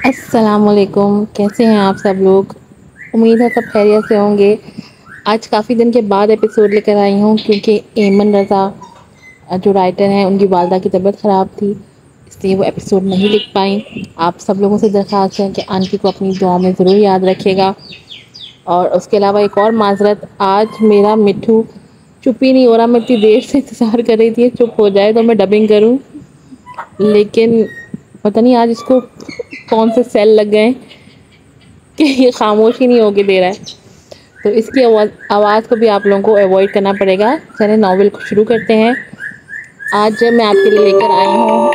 السلام علیکم، کیسے ہیں آپ سب لوگ؟ امید ہے سب خیریت سے ہوں گے۔ آج کافی دن کے بعد ایپیسوڈ لے کر آئی ہوں کیونکہ ایمن رضا جو رائٹر ہیں ان کی والدہ کی طبیعت خراب تھی، اس لیے وہ ایپیسوڈ نہیں لکھ پائیں۔ آپ سب لوگوں سے درخواست ہے کہ آنٹی کو اپنی دعاؤں میں ضرور یاد رکھیے گا۔ اور اس کے علاوہ ایک اور معذرت، آج میرا مٹھو چپ ہی نہیں ہو رہا، میں اتنی دیر سے انتظار کر رہی تھی چپ ہو جائے تو میں ڈبنگ کروں، لیکن پتہ نہیں آج اس کو کون سے سیل لگ گئے کہ یہ خاموش ہی نہیں ہوکے دے رہا ہے، تو اس کی آواز کو بھی آپ لوگوں کو اوائڈ کرنا پڑے گا۔ چلیں ناول کو شروع کرتے ہیں۔ آج میں آپ کے لیے لے کر آئی ہوں،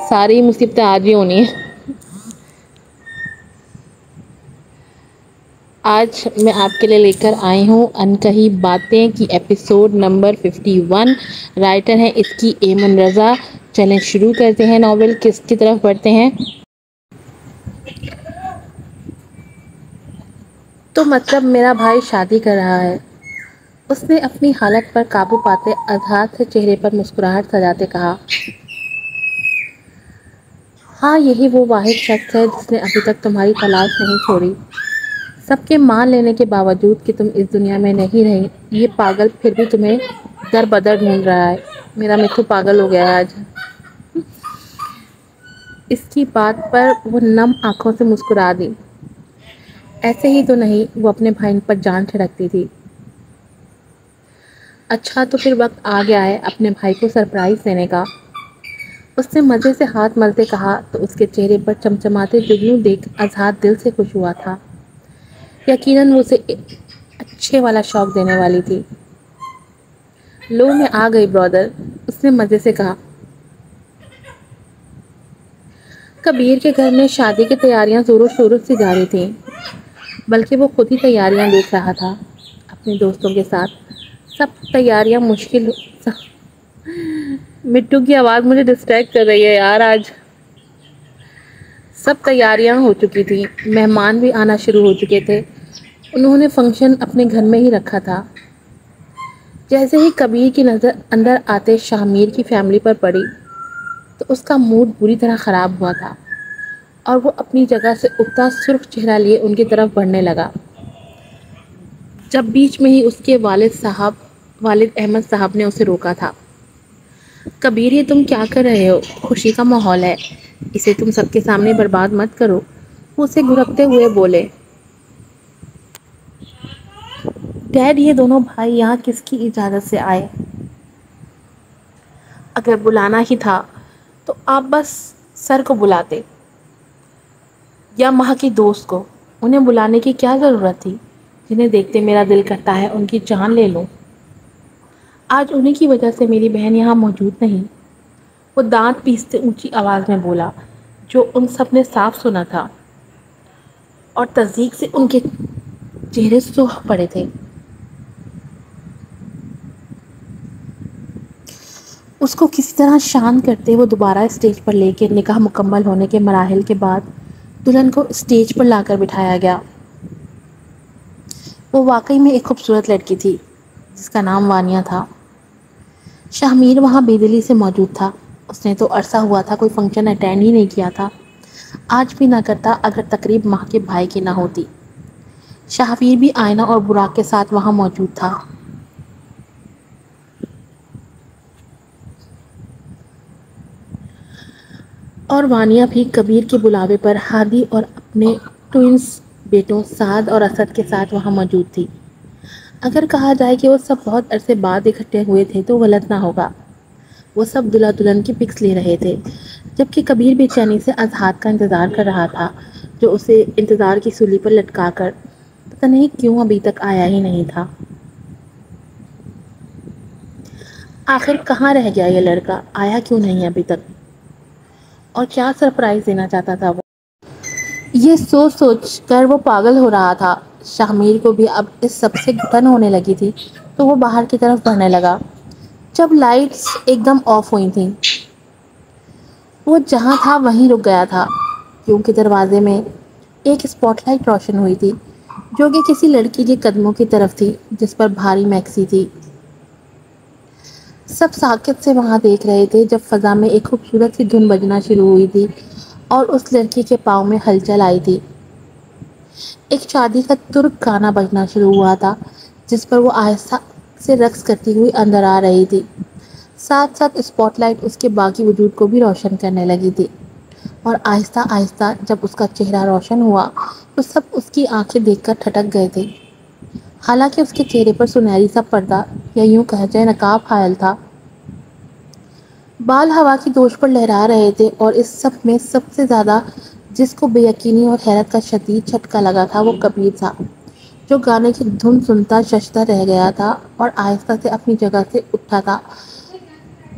ساری مصیبتیں آج ہی ہونی ہیں۔ آج میں آپ کے لیے لے کر آئی ہوں انکہی باتیں کی ایپیسوڈ نمبر 51۔ رائٹر ہے اس کی ایمن رضا۔ چلیں شروع کرتے ہیں، ناول کس کی طرف بڑھتے ہیں۔ تو مطلب میرا بھائی شادی کر رہا ہے؟ اس نے اپنی حالت پر قابو پاتے اظہار سے چہرے پر مسکراہٹ سجاتے کہا۔ ہاں، یہی وہ واحد شخص ہے جس نے ابھی تک تمہاری تلاش نہیں چھوڑی۔ سب کے مان لینے کے باوجود کہ تم اس دنیا میں نہیں رہی، یہ پاگل پھر بھی تمہیں در بدر ڈھونڈ رہا ہے۔ میرا مٹھو پاگل ہو گیا ہے آج۔ اس کی بات پر وہ نم آنکھوں سے مسکرا دی۔ ایسے ہی تو نہیں، وہ اپنے بھائی پر جان چھڑکتی تھی۔ اچھا تو پھر وقت آ گیا ہے اپنے بھائی کو سرپرائز دینے کا، اس نے مزے سے ہاتھ ملتے کہا تو اس کے چہرے پر چمچماتے جگنو دیکھ اظہار دل سے خوش ہوا تھا۔ یقیناً وہ اسے اچھے والا شوق دینے والی تھی۔ لو میں آ گئی برادر، اس نے مزے سے کہا۔ کبیر کے گھر میں شادی کی تیاریاں زور و شور سے جاری تھیں، بلکہ وہ خود ہی تیاریاں دیکھ رہا تھا اپنے دوستوں کے ساتھ۔ سب تیاریاں مشکل مٹھو کی آواز مجھے ڈسٹریکٹ کر رہی ہے یار آج۔ سب تیاریاں ہو چکی تھیں، مہمان بھی آنا شروع ہو چکے تھے۔ انہوں نے فنکشن اپنے گھر میں ہی رکھا تھا۔ جیسے ہی کبیر کی نظر اندر آتے شاہ میر کی فیملی پر پڑی تو اس کا موڈ بری طرح خراب ہوا تھا اور وہ اپنی جگہ سے اٹھتا سرخ چہرہ لیے ان کی طرف بڑھنے لگا، جب بیچ میں ہی اس کے والد احمد صاحب نے اسے روکا تھا۔ کبیر، یہ تم کیا کر رہے ہو؟ خوشی کا ماحول ہے، اسے تم سب کے سامنے برباد مت کرو، وہ اسے گھرکتے ہوئے بولے۔ ڈیڈ، یہ دونوں بھائی یہاں کس کی اجازت سے آئے؟ اگر بلانا ہی تھا تو آپ بس سر کو بلاتے یا ماں کی دوست کو، انہیں بلانے کی کیا ضرورت تھی؟ جنہیں دیکھتے میرا دل کرتا ہے ان کی جان لے لوں۔ آج انہیں کی وجہ سے میری بہن یہاں موجود نہیں، وہ دانت پیستے اونچی آواز میں بولا، جو ان سب نے صاف سنا تھا اور تصدیق سے ان کے چہرے سرخ پڑے تھے۔ اس کو کسی طرح شانت کرتے وہ دوبارہ اسٹیج پر لے کے نکاح مکمل ہونے کے مراحل کے بعد دلہن کو اسٹیج پر لا کر بٹھایا گیا۔ وہ واقعی میں ایک خوبصورت لڑکی تھی جس کا نام وانیہ تھا۔ شاہ میر وہاں بے دلی سے موجود تھا۔ اس نے تو عرصہ ہوا تھا کوئی فنکشن اٹینڈ ہی نہیں کیا تھا، آج بھی نہ کرتا اگر تقریب ماں کے بھائی کی نہ ہوتی۔ شاہویر بھی آئینہ اور براق کے ساتھ وہاں موجود تھا۔ اور وانیہ بھی کبیر کے بلاوے پر ہادی اور اپنے ٹوئنز بیٹوں سعد اور اسد کے ساتھ وہاں موجود تھی۔ اگر کہا جائے کہ وہ سب بہت عرصے بعد اکٹھے ہوئے تھے تو غلط نہ ہوگا۔ وہ سب دلہا دلہن کی پکس لے رہے تھے، جبکہ کبیر بے چینی سے اظہار کا انتظار کر رہا تھا، جو اسے انتظار کی سولی پر لٹکا کر پتہ نہیں کیوں ابھی تک آیا ہی نہیں تھا۔ آخر کہاں رہ گیا یہ لڑکا؟ آیا کیوں نہیں ابھی تک؟ اور کیا سرپرائز دینا چاہتا تھا وہ؟ یہ سوچ سوچ کر وہ پاگل ہو رہا تھا۔ شاہ میر کو بھی اب اس سب سے گھٹن ہونے لگی تھی تو وہ باہر کی طرف بڑھنے لگا۔ جب لائٹس ایک دم آف ہوئی تھیں وہ جہاں تھا وہیں رک گیا تھا، کیونکہ دروازے میں ایک اسپاٹ لائٹ روشن ہوئی تھی جو کہ کسی لڑکی کے قدموں کی طرف تھی جس پر بھاری میکسی تھی۔ سب ساکت سے وہاں دیکھ رہے تھے جب فضا میں ایک خوبصورت سی دھن بجنا شروع ہوئی تھی اور اس لڑکی کے پاؤں میں ہلچل آئی تھی۔ ایک شادی کا ترک گانا بجنا شروع ہوا تھا جس پر وہ آہستہ سے رقص کرتی ہوئی اندر آ رہی تھی۔ ساتھ ساتھ اسپاٹ لائٹ اس کے باقی وجود کو بھی روشن کرنے لگی تھی، اور آہستہ آہستہ جب اس کا چہرہ روشن ہوا تو سب اس کی آنکھیں دیکھ کر ٹھٹک گئے تھے۔ حالانکہ اس کے چہرے پر سنہری سا پردہ یا یوں کہا جائے نقاب حائل تھا۔ بال ہوا کی دوش پر لہرا رہے تھے، اور اس سب میں سب سے زیادہ جس کو بے یقینی اور حیرت کا شدید جھٹکا لگا تھا وہ کبیر تھا، جو گانے کی دھن سنتا ششتا رہ گیا تھا اور آہستہ سے اپنی جگہ سے اٹھا تھا۔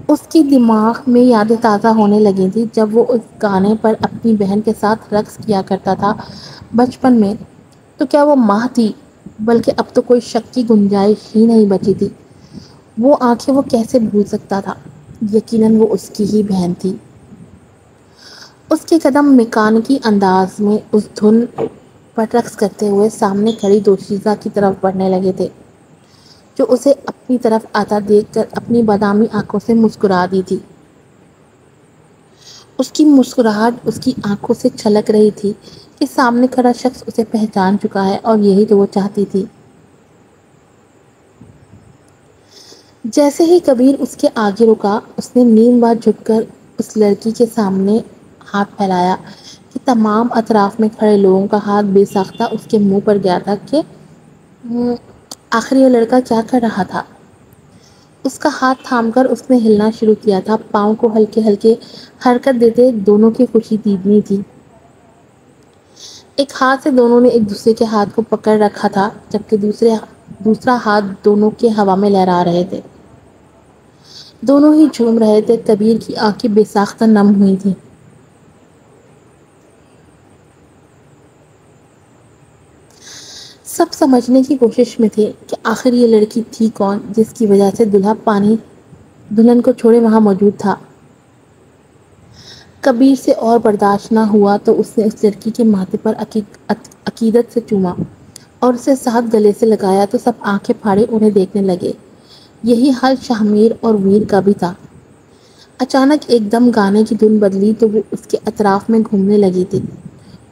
اس کی دماغ میں یادیں تازہ ہونے لگی تھی جب وہ اس گانے پر اپنی بہن کے ساتھ رقص کیا کرتا تھا بچپن میں۔ تو کیا وہ ماں تھی؟ بلکہ اب تو کوئی شک کی گنجائش ہی نہیں بچی تھی۔ وہ آنکھیں وہ کیسے بھول سکتا تھا؟ یقیناً وہ اس کی ہی بہن تھی۔ اس کے قدم میکانکی انداز میں اس دھن پر رقص کرتے ہوئے سامنے کھڑی دوشیزہ کی طرف بڑھنے لگے تھے، جو اسے اپنی طرف آتا دیکھ کر اپنی بادامی آنکھوں سے مسکرا دی تھی۔ اس کی مسکراہٹ اس کی آنکھوں سے چھلک رہی تھی کہ سامنے کھڑا شخص اسے پہچان چکا ہے، اور یہی تو وہ چاہتی تھی۔ جیسے ہی کبیر اس کے آگے رکا، اس نے نیم بار جھک کر اس لڑکی کے سامنے ہاتھ پھیلایا کہ تمام اطراف میں کھڑے لوگوں کا ہاتھ بے ساختہ اس کے منہ پر گیا تھا کہ آخر یہ لڑکا کیا کر رہا تھا۔ اس کا ہاتھ تھام کر اس نے ہلنا شروع کیا تھا، پاؤں کو ہلکے ہلکے حرکت دیتے۔ دونوں کی خوشی دیدنی تھی۔ ایک ہاتھ سے دونوں نے ایک دوسرے کے ہاتھ کو پکڑ رکھا تھا، جبکہ دوسرا ہاتھ دونوں کے ہوا میں لہرا رہے تھے۔ دونوں ہی جھوم رہے تھے۔ کبیر کی آنکھیں بے ساختہ نم ہوئی تھیں۔ سب سمجھنے کی کوشش میں تھے کہ آخر یہ لڑکی تھی کون جس کی وجہ سے دلہا پانی دلہن کو چھوڑے وہاں موجود تھا۔ کبیر سے اور برداشت نہ ہوا تو اس نے اس لڑکی کے ماتھے پر عقیدت سے چوما اور اسے ساتھ گلے سے لگایا تو سب آنکھیں پھاڑے انہیں دیکھنے لگے۔ یہی حال شاہمیر اور ویر کا بھی تھا۔ اچانک ایک دم گانے کی دھن بدلی تو وہ اس کے اطراف میں گھومنے لگی تھی،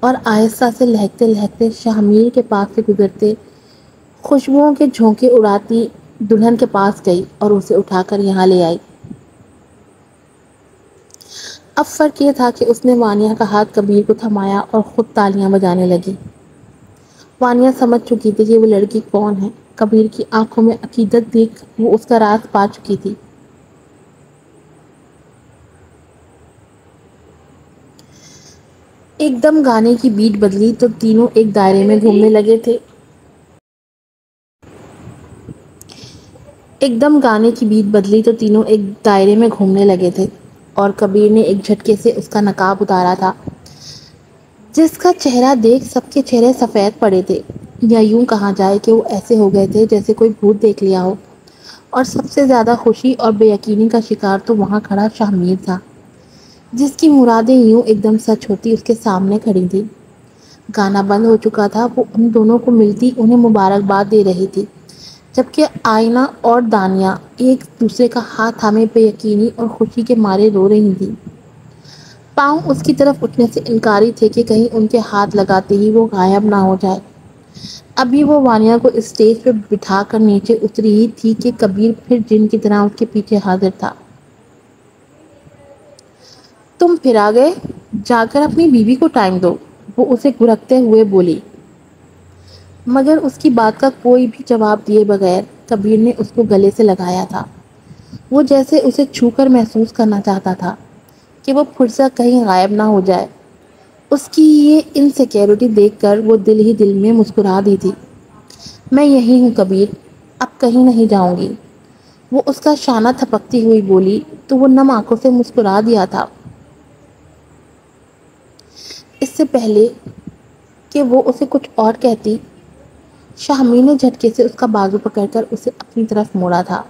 اور آہستہ سے لہکتے لہکتے شاہمیر کے پاس سے گزرتے خوشبوؤں کے جھونکے اڑاتی دلہن کے پاس گئی اور اسے اٹھا کر یہاں لے آئی۔ اب فرق یہ تھا کہ اس نے وانیہ کا ہاتھ کبیر کو تھمایا اور خود تالیاں بجانے لگی۔ وانیہ سمجھ چکی تھی کہ وہ لڑکی کون ہے۔ کبیر کی آنکھوں میں عقیدت دیکھ وہ اس کا راز پا چکی تھی۔ ایک دم گانے کی بیٹ بدلی تو تینوں ایک دائرے میں گھومنے لگے تھے۔ اور کبیر نے ایک جھٹکے سے اس کا نقاب اتارا تھا، جس کا چہرہ دیکھ سب کے چہرے سفید پڑے تھے، یا یوں کہا جائے کہ وہ ایسے ہو گئے تھے جیسے کوئی بھوت دیکھ لیا ہو۔ اور سب سے زیادہ خوشی اور بے یقینی کا شکار تو وہاں کھڑا شاہمیر تھا، جس کی مرادیں یوں ایک دم سچ ہوتی اس کے سامنے کھڑی تھی۔ گانا بند ہو چکا تھا۔ وہ ان دونوں کو ملتی انہیں مبارکباد دے رہی تھی، جبکہ آئینہ اور دانیہ ایک دوسرے کا ہاتھ تھامے بے یقینی اور خوشی کے مارے رو رہی تھیں۔ پاؤں اس کی طرف اٹھنے سے انکاری تھے کہ کہیں ان کے ہاتھ لگاتے ہی وہ غائب نہ ہو جائے۔ ابھی وہ وانیہ کو اسٹیج پہ بٹھا کر نیچے اتری ہی تھی کہ کبیر پھر جن کی طرح اس کے پیچھے حاضر تھا۔ تم پھر آ گئے، جا کر اپنی بیوی کو ٹائم دو، وہ اسے گھرکتے ہوئے بولی۔ مگر اس کی بات کا کوئی بھی جواب دیے بغیر کبیر نے اس کو گلے سے لگایا تھا۔ وہ جیسے اسے چھو کر محسوس کرنا چاہتا تھا کہ وہ فرصت کہیں غائب نہ ہو جائے۔ اس کی یہ انسیکیورٹی دیکھ کر وہ دل ہی دل میں مسکرا دی تھی۔ میں یہی ہوں کبیر، اب کہیں نہیں جاؤں گی، وہ اس کا شانہ تھپکتی ہوئی بولی تو وہ نم آنکھوں سے مسکرا دیا تھا۔ اس سے پہلے کہ وہ اسے کچھ اور کہتی، شاہمیر نے جھٹکے سے اس کا بازو پکڑ کر اسے اپنی طرف موڑا تھا۔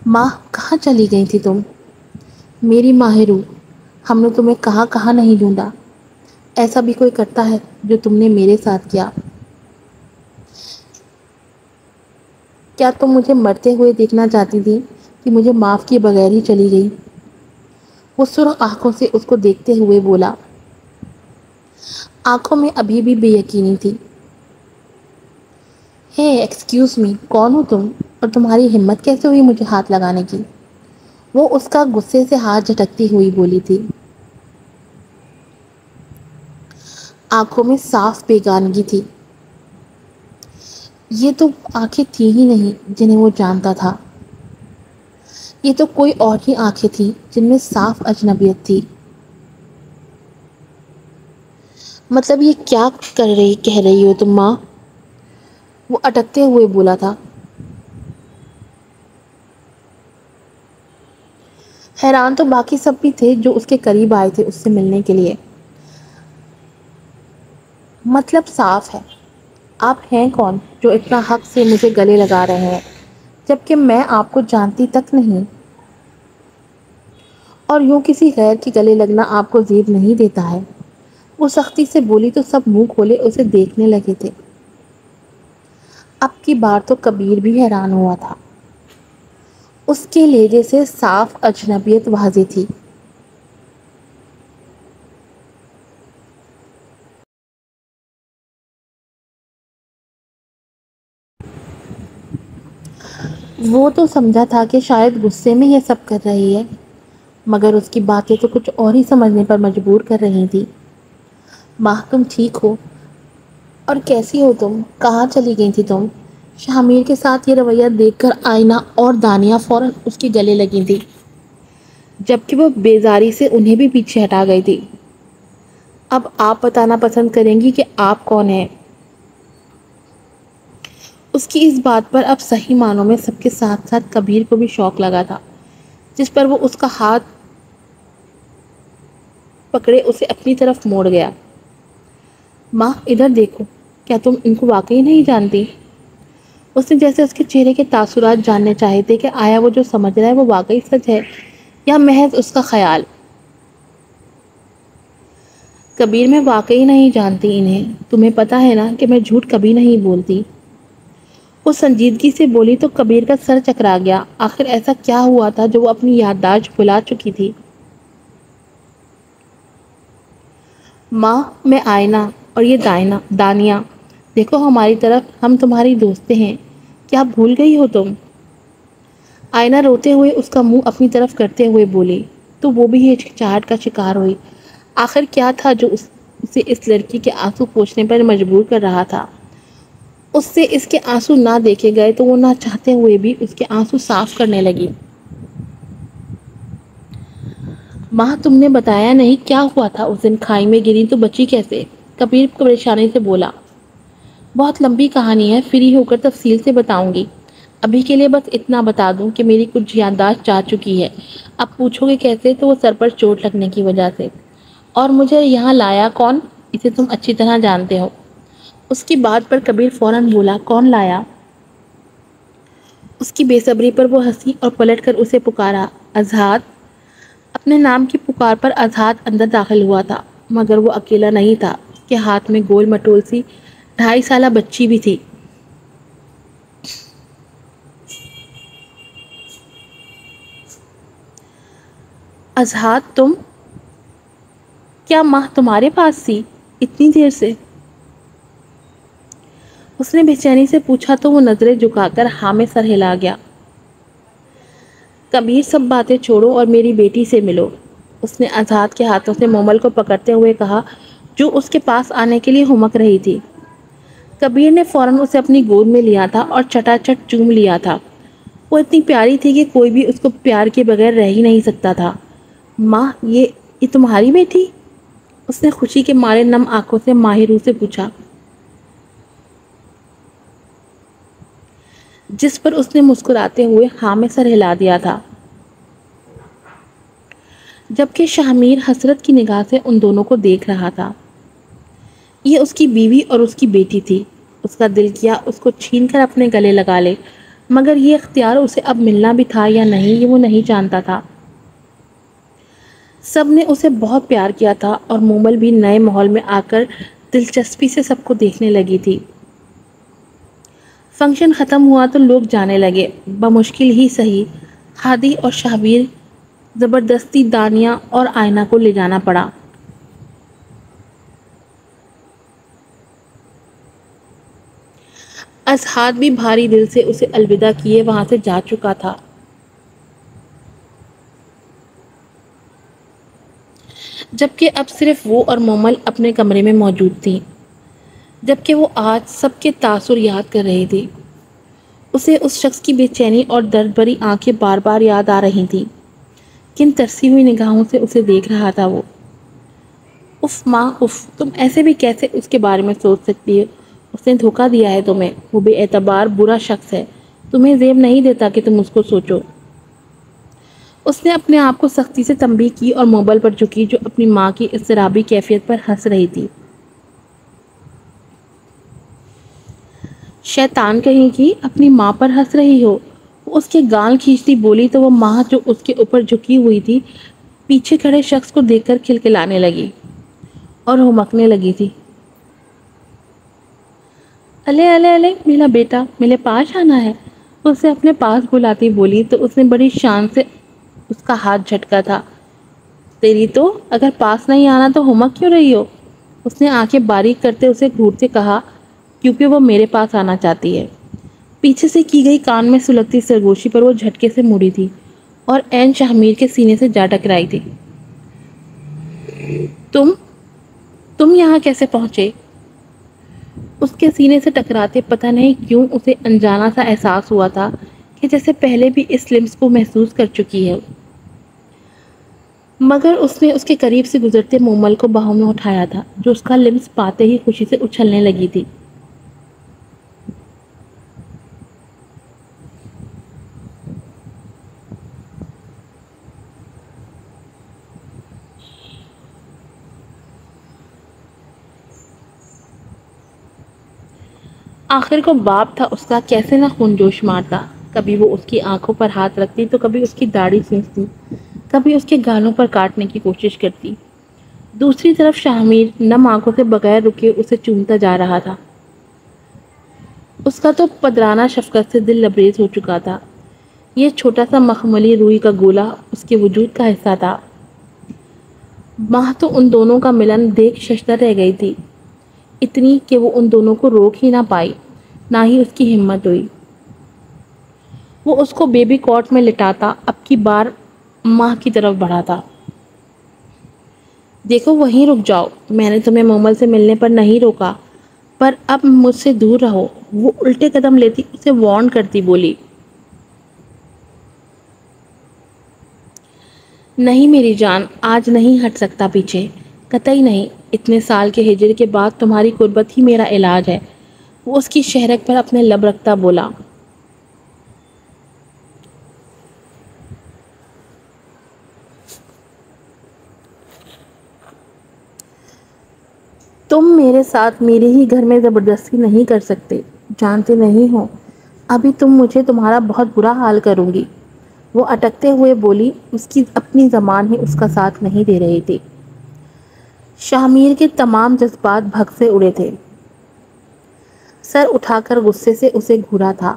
ماں، کہاں چلی گئی تھی تم؟ میری ماہ روح، ہم نے تمہیں کہاں کہاں نہیں ڈھونڈا۔ ایسا بھی کوئی کرتا ہے جو تم نے میرے ساتھ کیا؟ کیا تم مجھے مرتے ہوئے دیکھنا چاہتی تھی کہ مجھے معاف کیے بغیر ہی چلی گئی؟ وہ سرخ آنکھوں سے اس کو دیکھتے ہوئے بولا، آنکھوں میں ابھی بھی بے یقینی تھی۔ ہے ایکسکیوز می، کون ہو تم؟ اور تمہاری ہمت کیسے ہوئی مجھے ہاتھ لگانے کی؟ وہ اس کا غصے سے ہاتھ جھٹکتی ہوئی بولی تھی۔ آنکھوں میں صاف بیگانگی تھی۔ یہ تو آنکھیں تھیں ہی نہیں جنہیں وہ جانتا تھا، یہ تو کوئی اور ہی آنکھیں تھیں جن میں صاف اجنبیت تھی۔ مطلب یہ کیا کہہ رہی ہو تم ماں؟ وہ اٹکتے ہوئے بولا تھا۔ حیران تو باقی سب بھی تھے جو اس کے قریب آئے تھے اس سے ملنے کے لیے۔ مطلب صاف ہے، آپ ہیں کون جو اتنا حق سے مجھے گلے لگا رہے ہیں جبکہ میں آپ کو جانتی تک نہیں؟ اور یوں کسی غیر کے گلے لگنا آپ کو زیب نہیں دیتا ہے؟ وہ سختی سے بولی تو سب منہ کھولے اسے دیکھنے لگے تھے۔ اب کی بار تو کبیر بھی حیران ہوا تھا۔ اس کے لہجے سے صاف اجنبیت واضح تھی۔ وہ تو سمجھا تھا کہ شاید غصے میں یہ سب کر رہی ہے، مگر اس کی باتیں تو کچھ اور ہی سمجھنے پر مجبور کر رہی تھی۔ ماں تم ٹھیک ہو؟ اور کیسی ہو تم؟ کہاں چلی گئی تھی تم؟ شامیر کے ساتھ یہ رویہ دیکھ کر آئینہ اور دانیہ فوراً اس کے گلے لگی تھی، جبکہ وہ بیزاری سے انہیں بھی پیچھے ہٹا گئی تھی۔ اب آپ بتانا پسند کریں گی کہ آپ کون ہیں؟ اس کی اس بات پر اب صحیح معنوں میں سب کے ساتھ ساتھ کبیر کو بھی شوق لگا تھا، جس پر وہ اس کا ہاتھ پکڑے اسے اپنی طرف موڑ گیا۔ ماں ادھر دیکھو، کیا تم ان کو واقعی نہیں جانتی؟ اس نے جیسے اس کے چہرے کے تاثرات جاننے چاہے تھے کہ آیا وہ جو سمجھ رہا ہے وہ واقعی سچ ہے یا محض اس کا خیال۔ کبیر میں واقعی نہیں جانتی انہیں، تمہیں پتا ہے نا کہ میں جھوٹ کبھی نہیں بولتی۔ وہ سنجیدگی سے بولی تو کبیر کا سر چکرا گیا۔ آخر ایسا کیا ہوا تھا جو وہ اپنی یادداشت بھلا چکی تھی؟ ماں میں آئینہ اور یہ دانیہ، دیکھو ہماری طرف، ہم تمہاری دوستیں ہیں، کیا بھول گئی ہو تم؟ آئینہ روتے ہوئے اس کا منہ اپنی طرف کرتے ہوئے بولی تو وہ بھی ہچکچاہٹ کا شکار ہوئی۔ آخر کیا تھا جو اسے اس لڑکی کے آنسو پوچھنے پر مجبور کر رہا تھا؟ اس سے اس کے آنسو نہ دیکھے گئے تو وہ نہ چاہتے ہوئے بھی اس کے آنسو صاف کرنے لگی۔ ماں تم نے بتایا نہیں کیا ہوا تھا اس دن؟ کھائی میں گری تو بچی کیسے؟ کبیر پریشانی سے بولا۔ بہت لمبی کہانی ہے، فری ہو کر تفصیل سے بتاؤں گی، ابھی کے لیے بس اتنا بتا دوں کہ میری کچھ یادداشت جا چکی ہے۔ اب پوچھو گے کیسے تو وہ سر پر چوٹ لگنے کی وجہ سے۔ اور مجھے یہاں لایا کون؟ اسے تم اچھی طرح جانتے ہو۔ اس کی بات پر کبیر فوراً بولا، کون لایا؟ اس کی بے صبری پر وہ ہنسی اور پلٹ کر اسے پکارا، اذہان۔ اپنے نام کی پکار پر اذہان اندر داخل ہوا تھا، مگر وہ اکیلا نہیں تھا، اس کے ہاتھ میں گول مٹول سی 2.5 سالہ بچی بھی تھی۔ اذہان تم؟ کیا ماں تمہارے پاس تھی اتنی دیر سے؟ اس نے بے چینی سے پوچھا تو وہ نظریں جھکا کر ہاں میں سر ہلا گیا۔ کبیر سب باتیں چھوڑو اور میری بیٹی سے ملو، اس نے اذہان کے ہاتھوں سے مومل کو پکڑتے ہوئے کہا جو اس کے پاس آنے کے لیے ہمک رہی تھی۔ کبیر نے فوراً اسے اپنی گود میں لیا تھا اور چٹا چٹ چوم لیا تھا۔ وہ اتنی پیاری تھی کہ کوئی بھی اس کو پیار کے بغیر رہ ہی نہیں سکتا تھا۔ ماں یہ تمہاری بیٹی؟ اس نے خوشی کے مارے نم آنکھوں سے ماہرو سے پوچھا، جس پر اس نے مسکراتے ہوئے ہاں میں سر ہلا دیا تھا، جبکہ شامیر حسرت کی نگاہ سے ان دونوں کو دیکھ رہا تھا۔ یہ اس کی بیوی اور اس کی بیٹی تھی۔ اس کا دل کیا اس کو چھین کر اپنے گلے لگا لے، مگر یہ اختیار اسے اب ملنا بھی تھا یا نہیں یہ وہ نہیں جانتا تھا۔ سب نے اسے بہت پیار کیا تھا اور مومل بھی نئے ماحول میں آ کر دلچسپی سے سب کو دیکھنے لگی تھی۔ فنکشن ختم ہوا تو لوگ جانے لگے، بمشکل ہی صحیح ہادی اور شہبیر زبردستی دانیہ اور آئینہ کو لے جانا پڑا۔ اسحاد بھی بھاری دل سے اسے الوداع کیے وہاں سے جا چکا تھا۔ جبکہ اب صرف وہ اور مومل اپنے کمرے میں موجود تھی، جبکہ وہ آج سب کے تاثر یاد کر رہی تھی۔ اسے اس شخص کی بے چینی اور درد بھری آنکھیں بار بار یاد آ رہی تھیں، کن ترسی ہوئی نگاہوں سے اسے دیکھ رہا تھا وہ۔ اف ماں اف، تم ایسے بھی کیسے اس کے بارے میں سوچ سکتی ہے؟ اس نے دھوکہ دیا ہے تمہیں، وہ بے اعتبار برا شخص ہے، تمہیں زیب نہیں دیتا کہ تم اس کو سوچو۔ اس نے اپنے آپ کو سختی سے تنبیہ کی اور موبل پر جھکی جو اپنی ماں کی اضطرابی کیفیت پر ہنس رہی تھی۔ شیطان کہیں کی، اپنی ماں پر ہنس رہی ہو؟ وہ اس کے گال کھینچتی بولی تو وہ ماں جو اس کے اوپر جھکی ہوئی تھی پیچھے کھڑے شخص کو دیکھ کر کھلکھلانے لگی اور ہمکنے لگی تھی۔ الے الے الے میرا بیٹا، میرے پاس آنا ہے، اسے اپنے پاس بلاتی بولی تو اس نے بڑی شان سے اس کا ہاتھ جھٹکا تھا۔ تیری تو، اگر پاس نہیں آنا تو ہمک کیوں رہی ہو؟ اس نے آنکھیں باریک کرتے اسے گھورتے کہا، کیونکہ وہ میرے پاس آنا چاہتی ہے۔ پیچھے سے کی گئی کان میں سلگتی سرگوشی پر وہ جھٹکے سے مڑی تھی اور عین شاہمیر کے سینے سے جا ٹکرائی تھی۔ تم یہاں کیسے پہنچے؟ اس کے سینے سے ٹکراتے پتہ نہیں کیوں اسے انجانا سا احساس ہوا تھا کہ جیسے پہلے بھی اس لمس کو محسوس کر چکی ہے، مگر اس نے اس کے قریب سے گزرتے مومل کو باہوں میں اٹھایا تھا جو اس کا لمس پاتے ہی خوشی سے اچھلنے لگی تھی۔ آخر کو باپ تھا اس کا، کیسے نہ خون جوش مارتا۔ کبھی وہ اس کی آنکھوں پر ہاتھ رکھتی تو کبھی اس کی داڑھی کھینچتی، کبھی اس کے گالوں پر کاٹنے کی کوشش کرتی۔ دوسری طرف شاہمیر نم آنکھوں سے بغیر رکے اسے چومتا جا رہا تھا۔ اس کا تو پدرانہ شفقت سے دل لبریز ہو چکا تھا۔ یہ چھوٹا سا مخملی روئی کا گولا اس کے وجود کا حصہ تھا۔ ماں تو ان دونوں کا ملن دیکھ ششدر رہ گئی تھی، اتنی کہ وہ ان دونوں کو روک ہی نہ پائی، نہ ہی اس کی ہمت ہوئی۔ وہ اس کو بیبی کوٹ میں لٹاتا اب کی بار ماں کی طرف بڑھا تھا۔ دیکھو وہیں رک جاؤ، میں نے تمہیں مومل سے ملنے پر نہیں روکا، پر اب مجھ سے دور رہو، وہ الٹے قدم لیتی اسے وارن کرتی بولی۔ نہیں میری جان، آج نہیں ہٹ سکتا پیچھے، قطعی نہیں، اتنے سال کے ہجر کے بعد تمہاری قربت ہی میرا علاج ہے، وہ اس کی شہرک پر اپنے لب رکھتا بولا۔ تم میرے ساتھ میرے ہی گھر میں زبردستی نہیں کر سکتے، جانتے نہیں ہو، ابھی تم مجھے تمہارا بہت برا حال کروں گی، وہ اٹکتے ہوئے بولی، اس کی اپنی زبان ہی اس کا ساتھ نہیں دے رہی تھی۔ شاہمیر کے تمام جذبات بھگ سے اڑے تھے، سر اٹھا کر غصے سے اسے گھورا تھا،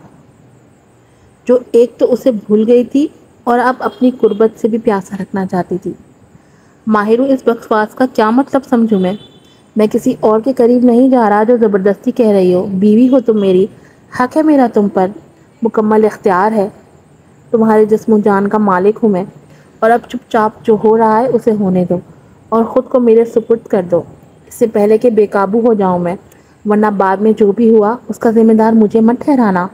جو ایک تو اسے بھول گئی تھی اور اب اپنی قربت سے بھی پیاسا رکھنا چاہتی تھی۔ ماہرو، اس بکواس کا کیا مطلب سمجھوں میں کسی اور کے قریب نہیں جا رہا جو زبردستی کہہ رہی ہو، بیوی ہو تم میری، حق ہے میرا تم پر، مکمل اختیار ہے، تمہارے جسم و جان کا مالک ہوں میں، اور اب چپ چاپ جو ہو رہا ہے اسے ہونے دو اور خود کو میرے سپرد کر دو، اس سے پہلے کہ بے قابو ہو جاؤں میں، ورنہ بعد میں جو بھی ہوا اس کا ذمہ دار مجھے مت ٹھہرانا۔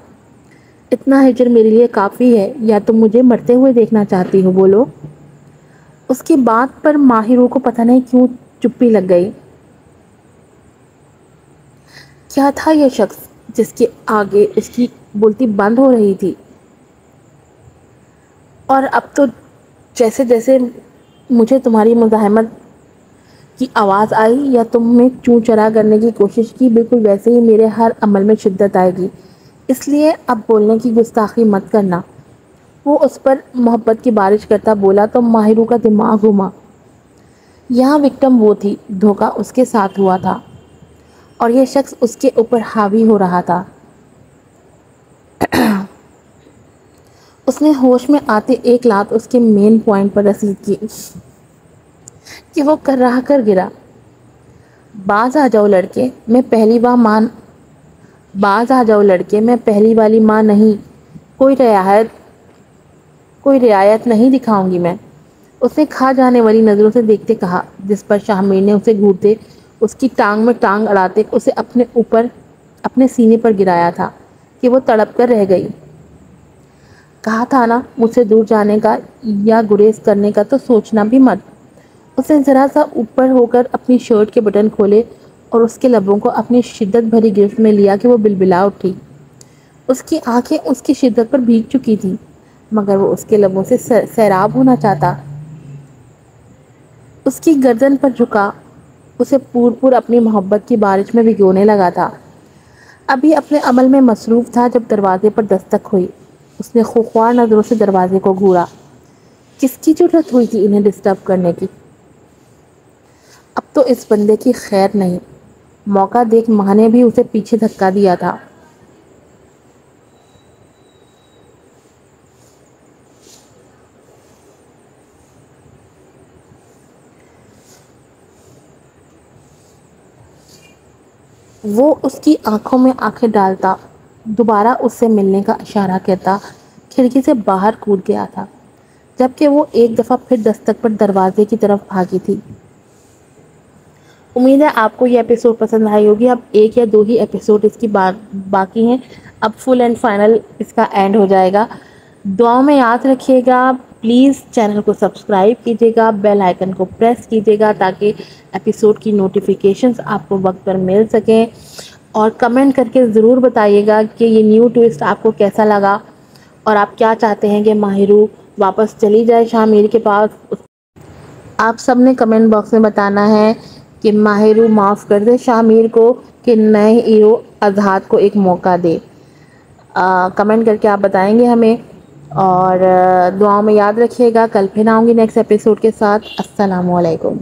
اتنا ہجر میرے لیے کافی ہے یا تم مجھے مرتے ہوئے دیکھنا چاہتی ہو؟ بولو۔ اس کی بات پر ماہرو کو پتہ نہیں کیوں چپی لگ گئی۔ کیا تھا یہ شخص جس کے آگے اس کی بولتی بند ہو رہی تھی؟ اور اب تو جیسے جیسے مجھے تمہاری مزاحمت کی آواز آئی یا تم میں چوں چرا کرنے کی کوشش کی، بالکل ویسے ہی میرے ہر عمل میں شدت آئے گی، اس لیے اب بولنے کی گستاخی مت کرنا۔ وہ اس پر محبت کی بارش کرتا بولا تو ماہرو کا دماغ گھوما۔ یہاں وکٹم وہ تھی، دھوکہ اس کے ساتھ ہوا تھا اور یہ شخص اس کے اوپر حاوی ہو رہا تھا۔ اس نے ہوش میں آتے ایک لات اس کے مین پوائنٹ پر رسید کی کہ وہ کر رہا کر گرا۔ باز آ جاؤ لڑکے، میں پہلی والی ماں نہیں، کوئی رعایت نہیں دکھاؤں گی میں، اس نے کھا جانے والی نظروں سے دیکھتے کہا، جس پر شاہ میر نے اسے گھورتے اس کی ٹانگ میں ٹانگ اڑاتے اسے اپنے سینے پر گرایا تھا کہ وہ تڑپ کر رہ گئی۔ کہا تھا نا مجھ سے دور جانے کا یا گریز کرنے کا تو سوچنا بھی مت۔ اس نے ذرا سا اوپر ہو کر اپنی شرٹ کے بٹن کھولے اور اس کے لبوں کو اپنی شدت بھری گرفت میں لیا کہ وہ بلبلا اٹھی۔ اس کی آنکھیں اس کی شدت پر بھیگ چکی تھی، مگر وہ اس کے لبوں سے سیراب ہونا چاہتا۔ اس کی گردن پر جھکا اسے پور اپنی محبت کی بارش میں بھگونے لگا تھا۔ ابھی اپنے عمل میں مصروف تھا جب دروازے پر دستک ہوئی۔ اس نے خوخوار نظروں سے دروازے کو گھورا۔ کس کی جرات ہوئی تھی انہیں ڈسٹرب کرنے کی؟ اب تو اس بندے کی خیر نہیں۔ موقع دیکھ ماں نے بھی اسے پیچھے دھکا دیا تھا۔ وہ اس کی آنکھوں میں آنکھیں ڈالتا، دوبارہ اس سے ملنے کا اشارہ کرتا، کھڑکی سے باہر کود گیا تھا، جبکہ وہ ایک دفعہ پھر دستک پر دروازے کی طرف بھاگی تھی۔ امید ہے آپ کو یہ ایپیسوڈ پسند آئی ہوگی۔ اب ایک یا دو ہی ایپیسوڈ اس کی باقی ہیں، اب فل اینڈ فائنل اس کا اینڈ ہو جائے گا۔ دعاؤں میں یاد رکھیے گا، پلیز چینل کو سبسکرائب کیجیے گا، بیل آئیکن کو پریس کیجیے گا تاکہ ایپیسوڈ کی نوٹیفیکیشنز آپ کو وقت پر مل سکیں، اور کمنٹ کر کے ضرور بتائیے گا کہ یہ نیو ٹویسٹ آپ کو کیسا لگا اور آپ کیا چاہتے ہیں کہ ماہرو واپس چلی جائے شاہ میر کے پاس۔ آپ سب نے کمنٹ باکس میں بتانا ہے کہ ماہرو معاف کر دے شاہ میر کو کہ نئے ہیرو اذہان کو ایک موقع دے۔ کمنٹ کر کے آپ بتائیں گے ہمیں، اور دعاؤں میں یاد رکھیے گا۔ کل پھر آؤں گی نیکسٹ ایپیسوڈ کے ساتھ۔ السلام علیکم۔